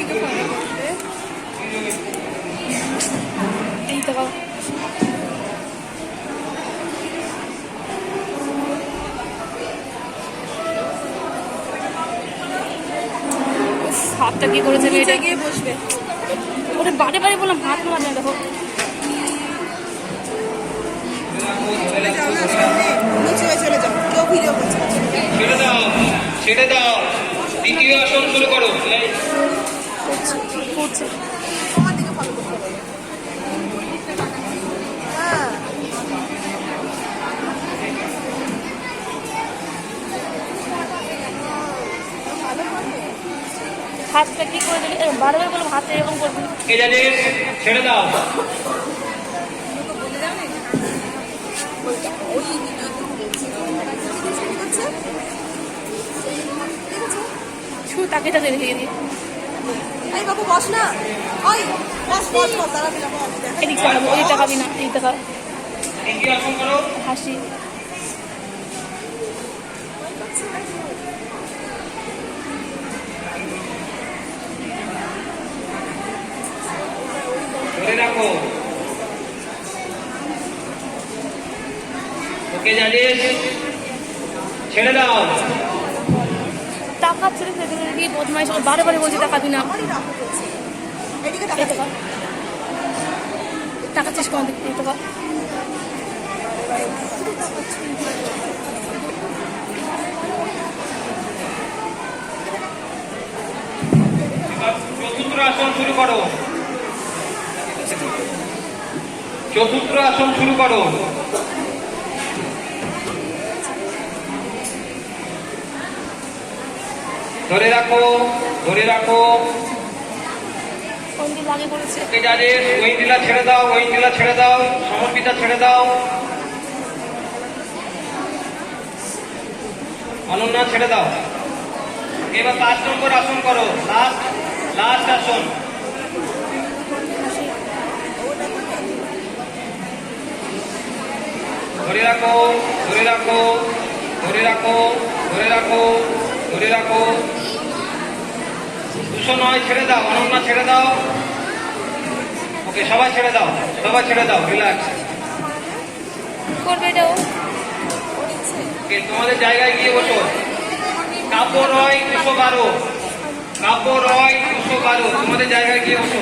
দিকে ফলো করবে। এই তো হাতটা কি করেছে মেয়েটা, গিয়ে বসবে। ওরে বারে বারে বললাম হাত মারা যায়। দেখো চলে যাও, কেউ ভিডিও করছে। ছেড়ে দাও, ছেড়ে দাও। দ্বিতীয় আসন শুরু করো। করছে তোমার দিকে ফলো করতে হবে। হ্যাঁ হাতটা কি করে দিলি, বারবার বললাম হাতে এরকম করবি। কে জানে, ছেড়ে দাও। তাকে তাকে রেখে দিই। এই বাবু বস না, ওই বস বস বস, দাঁড়াবি না, বস। এদিক তাকাবো, ওই তাকাবি না, এই টাকা দ্বিতীয় আসন করো। হাসি। ধরে রাখো। ওকে জানিস, ছেড়ে দাও। টাকা ছেড়ে ফেলে গিয়ে বদমাইশ বারে বারে বলছি তাকাবি না। আমারই রাখো বলছি। এদিকে এই তাকাবি। টাকা টাকা চেষ্টা কর, এই টাকা চতুর্থ আসন শুরু করো। চতুর্থ আসন শুরু করো। ধরে রাখো, ধরে রাখো। কোন দিন লাগে করেছে। ওকে জানিস, ওইন্দিলা ছেড়ে দাও, ওইন্দিলা ছেড়ে দাও, সমর্পিতা ছেড়ে দাও, অনন্যা ছেড়ে দাও। এবার 5 নম্বর আসন করো, লাস্ট আসন। ধরে রাখো, ধরে রাখো, ধরে রাখো, ধরে রাখো, ধরে রাখো। 209 ছেড়ে দাও, অনন্যা ছেড়ে দাও। ওকে, সবাই ছেড়ে দাও, সবাই ছেড়ে দাও, রিল্যাক্স। করবে এটাও। ওকে, তোমাদের জায়গায় গিয়ে বসো। কাব্য রয় 212, কাব্য রয় 212, তোমাদের জায়গায় গিয়ে বসো।